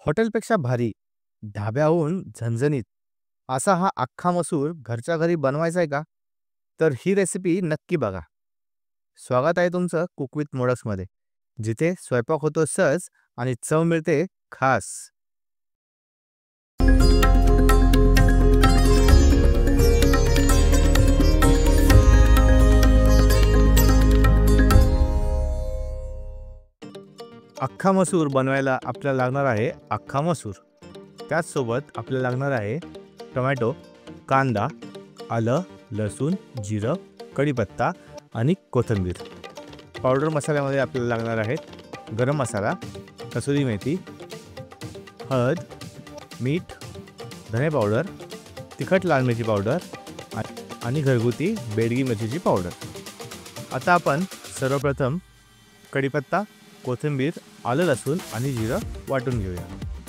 हॉटेलपेक्षा भारी, ढाब्याहून झणझणीत असा हा अख्खा मसूर घरच्या घरी बनवायचा आहे का? तर ही रेसिपी नक्की बघा. स्वागत आहे तुमचं कुक विथ मोडक्समध्ये, जिथे स्वयंपाक होतो सहज आणि चव मिळते खास. अख्खा मसूर बनवायला आपल्याला लागणार आहे अख्खा मसूर. त्याचसोबत आपल्याला लागणार आहे टोमॅटो, कांदा, आलं, लसूण, जिरं, कढीपत्ता आणि कोथिंबीर. पावडर मसाल्यामध्ये आपल्याला लागणार आहेत गरम मसाला, कसुरी मेथी, हळद, मीठ, धने पावडर, तिखट लाल मिरची पावडर आणि घरगुती बेडगी मिरचीची पावडर. आता आपण सर्वप्रथम कढीपत्ता, कोथिंबीर, आलं, लसूण आणि जिरं वाटून घेऊया.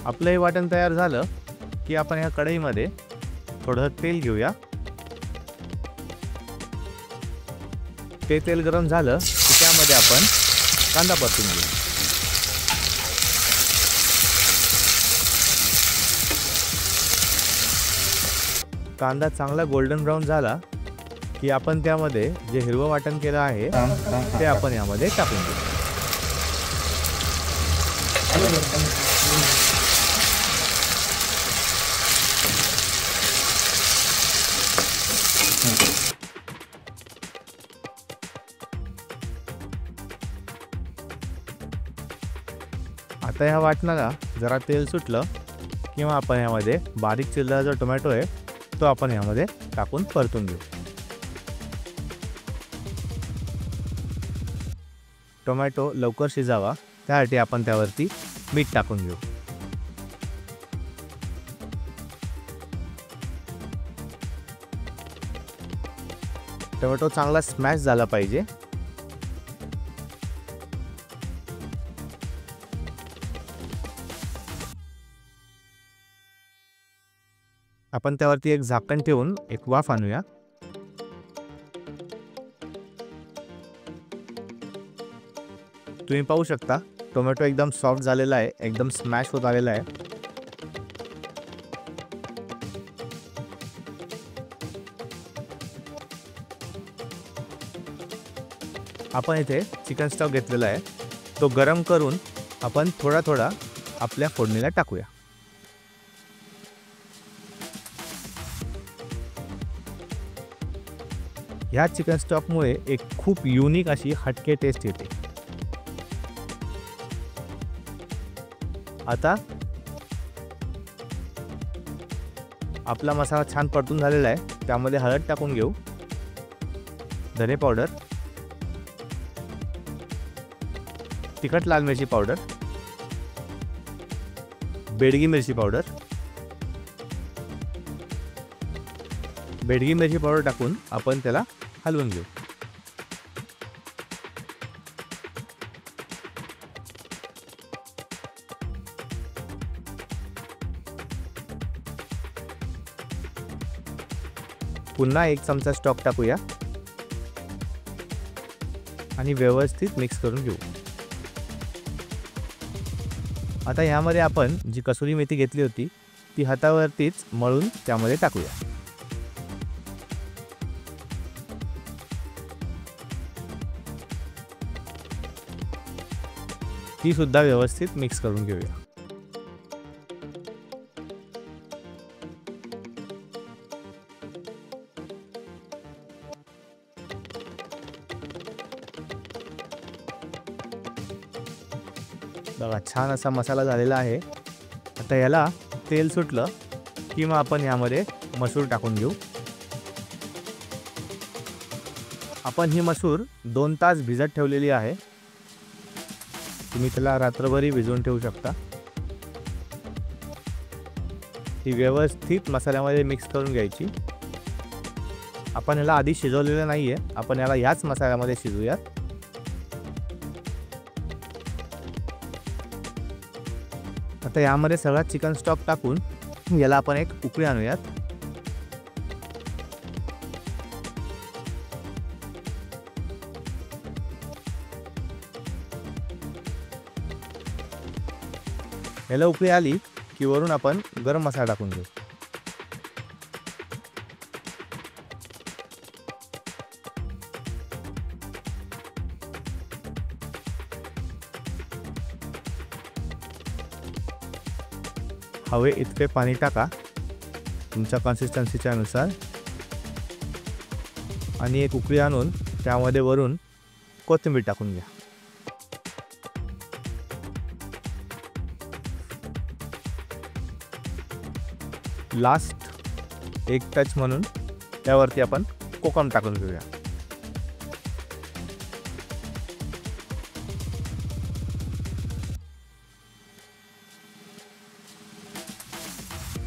आपलं हे वाटण तयार झालं की आपण ह्या कढईमध्ये थोडंसं तेल घेऊया. ते तेल गरम झालं की त्यामध्ये आपण कांदा परतून घेऊ. कांदा चांगला गोल्डन ब्राऊन झाला की आपण त्यामध्ये जे हिरवं वाटण केलं आहे ते आपण यामध्ये टाकून घेऊ. आता ह्या वाटणाला जरा तेल सुटलं किंवा आपण यामध्ये बारीक चिरलेला जो टोमॅटो आहे तो आपण यामध्ये टाकून परतून घेऊ. टोमॅटो लवकर शिजावा त्यासाठी आपण त्यावरती मीठ टाकून घेऊ. टोमॅटो चांगला स्मॅश झाला पाहिजे. आपण त्यावरती एक झाकण ठेवून एक वाफ आणूया. तुम्ही पाहू शकता टोमॅटो एकदम सॉफ्ट झालेला आहे, एकदम स्मॅश होत आलेला आहे. आपण इथे चिकन स्टॉक घेतलेला आहे, तो गरम करून आपण थोडा थोडा आपल्या फोडणीला टाकूया. ह्या चिकन स्टॉकमुळे एक खूप युनिक अशी हटके टेस्ट येते. आता आपला मसाला छान परतून झालेला आहे, त्यामध्ये हळद टाकून घेऊ, धने पावडर, तिखट लाल मिरची पावडर, बेडगी मिरची पावडर, बेडगी मिरची पावडर टाकून आपण त्याला हलवून घेऊ. पुन्हा एक चमचा स्टॉक टाकूया आणि व्यवस्थित मिक्स करून घेऊ. आता यामध्ये आपण जी कसुरी मेथी घेतली होती ती हातावरतीच मळून त्यामध्ये टाकूया. ती सुद्धा व्यवस्थित मिक्स करून घेऊया. बघा छान असा मसाला झालेला आहे. आता याला तेल सुटलं की मग आपण यामध्ये मसूर टाकून घेऊ. आपण ही मसूर 2 तास भिजत ठेवलेली आहे. तुम्ही त्याला रात्रभरही भिजवून ठेवू शकता. ही व्यवस्थित मसाल्यामध्ये मिक्स करून घ्यायची. आपण याला आधी शिजवलेलं नाहीये, आपण याला ह्याच मसाल्यामध्ये शिजवूयात. आता यामध्ये सगळा चिकन स्टॉक टाकून याला आपण एक उकळी आणूयात. ह्याला उकळी आली की वरून आपण गरम मसाला टाकून घेऊ. हवे इतके पाणी टाका तुमच्या कन्सिस्टन्सीच्या अनुसार आणि एक उकळी आणून त्यामध्ये वरून कोथिंबीर टाकून घ्या. लास्ट एक टच म्हणून त्यावरती आपण कोकम टाकून घेऊया.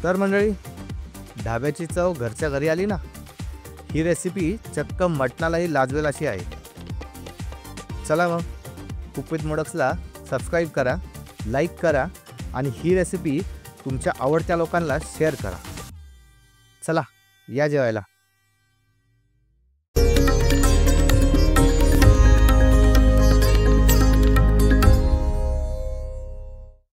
तर मंडळी, ढाब्याची चव घरच्या घरी आली ना. ही रेसिपी चक्क मटणालाही लाजवेल अशी आहे. चला मग, कुक विथ मोडक्सला सबस्क्राईब करा, लाईक करा आणि ही रेसिपी तुमच्या आवडत्या लोकांना शेअर करा. चला या जेवायला.